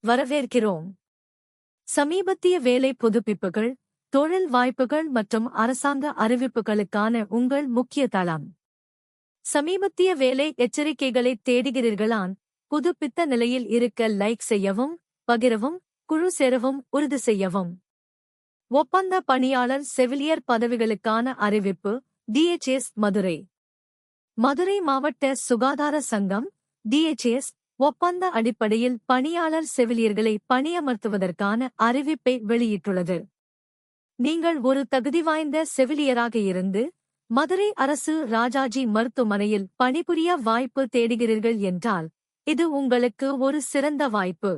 வரவேற்கிறோம். சமீபத்திய வேலை புதுப்பிப்புகள், தொழில் வாய்ப்புகள் மற்றும் அரசாங்க அறிவிப்புகளுக்கான உங்கள் முக்கிய தளம். சமீபத்திய வேலை எச்சரிக்கைகளை தேடுகிறீர்களான், புதுப்பித்த நிலையில் இருக்க லைக் செய்யவும், பகிரவும், குழு சேரவும் உறுதி செய்யவும். ஒப்பந்த பணியாளர் செவிலியர் பதவிகளுக்கான அறிவிப்பு. DHS மதுரை. மதுரை மாவட்ட சுகாதார சங்கம் DHS ஒப்பந்த அடிப்படையில் பணியாளர் செவிலியர்களை பணியமர்த்துவதற்கான அறிவிப்பை வெளியிட்டுள்ளது. நீங்கள் ஒரு தகுதி வாய்ந்த செவிலியராக இருந்து மதுரை அரசு ராஜாஜி மருத்துவமனையில் பணிபுரிய வாய்ப்பு தேடுகிறீர்கள் என்றால் இது உங்களுக்கு ஒரு சிறந்த வாய்ப்பு.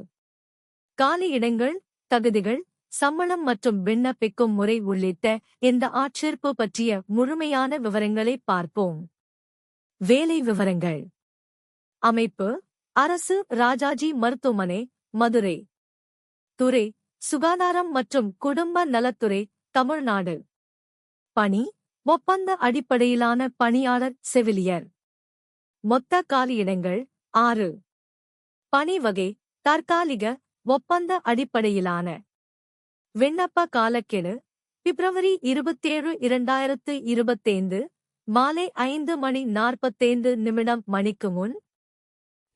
காலியிடங்கள், தகுதிகள், சம்பளம் மற்றும் விண்ணப்பிக்கும் முறை உள்ளிட்ட இந்த ஆட்சேர்ப்பு பற்றிய முழுமையான விவரங்களை பார்ப்போம். வேலை விவரங்கள். அமைப்பு: அரசு ராஜாஜி மருத்துவமனை, மதுரை. துறை: சுகாதாரம் மற்றும் குடும்ப நலத்துறை, தமிழ்நாடு. பணி: ஒப்பந்த அடிப்படையிலான பணியாளர் செவிலியர். மொத்த காலியிடங்கள் 6. பணி வகை: தற்காலிக, ஒப்பந்த அடிப்படையிலான. விண்ணப்ப காலக்கெடு: பிப்ரவரி 27, 2025 மாலை 5:45 மணிக்கு முன்.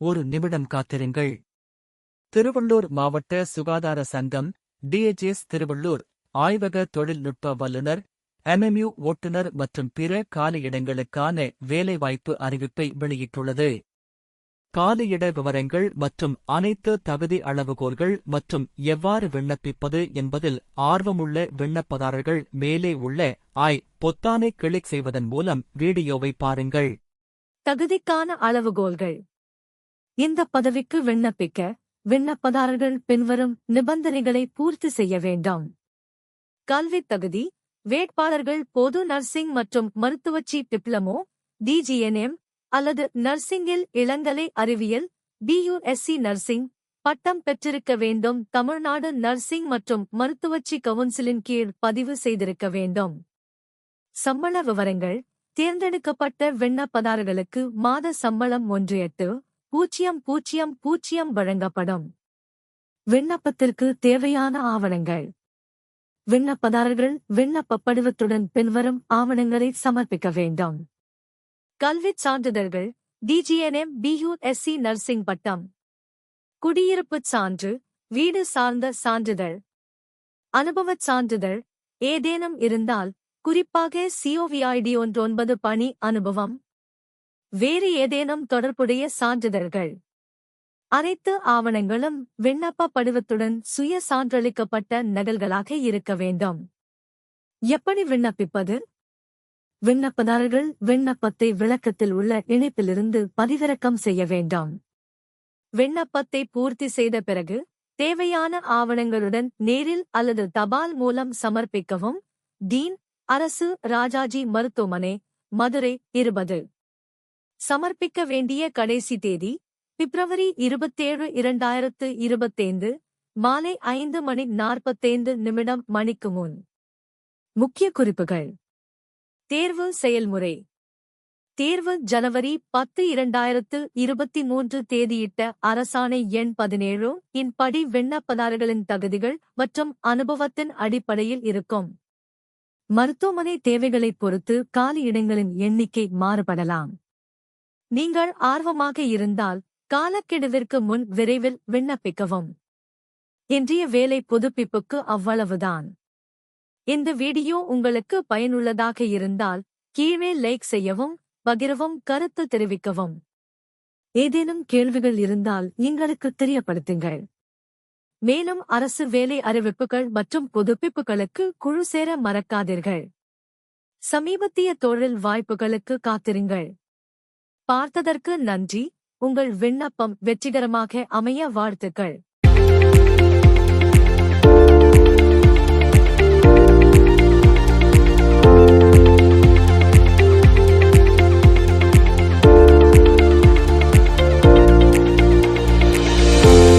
ஒரு நிமிடம் காத்திருங்கள். திருவள்ளூர் மாவட்ட சுகாதார சங்கம் DHS திருவள்ளூர் ஆய்வக தொழில்நுட்ப வல்லுநர், MMU ஓட்டுநர் மற்றும் பிற காலியிடங்களுக்கான வேலைவாய்ப்பு அறிவிப்பை வெளியிட்டுள்ளது. காலியிட விவரங்கள் மற்றும் அனைத்து தகுதி அளவுகோல்கள் மற்றும் எவ்வாறு விண்ணப்பிப்பது என்பதில் ஆர்வமுள்ள விண்ணப்பதாரர்கள் மேலே உள்ள பொத்தானை கிளிக் செய்வதன் மூலம் வீடியோவை பாருங்கள். தகுதிக்கான அளவுகோல்கள். இந்த பதவிக்கு விண்ணப்பிக்க விண்ணப்பதாரர்கள் பின்வரும் நிபந்தனைகளை பூர்த்தி செய்ய வேண்டும். கல்வித் தகுதி: வேட்பாளர்கள் பொது நர்சிங் மற்றும் மருத்துவச்சி டிப்ளமோ, DGNM அல்லது நர்சிங்கில் இளங்கலை அறிவியல் BUSc நர்சிங் பட்டம் பெற்றிருக்க வேண்டும். தமிழ்நாடு நர்சிங் மற்றும் மருத்துவச்சி கவுன்சிலின் கீழ் பதிவு செய்திருக்க வேண்டும். சம்பள விவரங்கள். தேர்ந்தெடுக்கப்பட்ட விண்ணப்பதாரர்களுக்கு மாத சம்பளம் 18,000 வழங்கப்படும். விண்ணப்பத்திற்கு தேவையான ஆவணங்கள். விண்ணப்பதாரர்கள் விண்ணப்ப படிவத்துடன் பின்வரும் ஆவணங்களை சமர்ப்பிக்க வேண்டும். கல்விச் சான்றிதழ்கள்: DGNM BUSc நர்சிங் பட்டம், குடியிருப்புச் சான்று, வீடு சார்ந்த சான்றிதழ், அனுபவச் சான்றிதழ் ஏதேனும் இருந்தால், குறிப்பாக COVID-19 பணி அனுபவம். வேறு ஏதேனும் தொடர்புடைய சான்றிதழ்கள். அனைத்து ஆவணங்களும் விண்ணப்ப படிவத்துடன் சுய சான்றளிக்கப்பட்ட நகல்களாக இருக்க வேண்டும். எப்படி விண்ணப்பிப்பது? விண்ணப்பதாரர்கள் விண்ணப்பத்தை விளக்கத்தில் உள்ள இணைப்பிலிருந்து பதிவிறக்கம் செய்ய வேண்டும். விண்ணப்பத்தை பூர்த்தி செய்த பிறகு தேவையான ஆவணங்களுடன் நேரில் அல்லது தபால் மூலம் சமர்ப்பிக்கவும். டீன், அரசு ராஜாஜி மருத்துவமனை, மதுரை 20. சமர்ப்பிக்க வேண்டிய கடைசி தேதி பிப்ரவரி 27, 2025 மாலை 5:45 மணிக்கு முன். முக்கிய குறிப்புகள். தேர்வு செயல்முறை. தேர்வு ஜனவரி 10, 2023 தேதியிட்ட அரசாணை எண் 17 இன் படி விண்ணப்பதாரர்களின் தகுதிகள் மற்றும் அனுபவத்தின் அடிப்படையில் இருக்கும். மருத்துவமனை தேவைகளைப் பொறுத்து காலியிடங்களின் எண்ணிக்கை மாறுபடலாம். நீங்கள் ஆர்வமாக இருந்தால் காலக்கெடுவிற்கு முன் விரைவில் விண்ணப்பிக்கவும். இன்றைய வேலை புதுப்பிப்புக்கு அவ்வளவுதான். இந்த வீடியோ உங்களுக்கு பயனுள்ளதாக இருந்தால் கீழே லைக் செய்யவும், பகிரவும், கருத்து தெரிவிக்கவும். ஏதேனும் கேள்விகள் இருந்தால் எங்களுக்கு தெரியப்படுத்துங்கள். மேலும் அரசு வேலை அறிவிப்புகள் மற்றும் புதுப்பிப்புகளுக்கு குழு சேர மறக்காதீர்கள். சமீபத்திய தொழில் வாய்ப்புகளுக்கு காத்திருங்கள். பார்த்ததற்கு நன்றி. உங்கள் விண்ணப்பம் வெற்றிகரமாக அமைய வாழ்த்துக்கள்.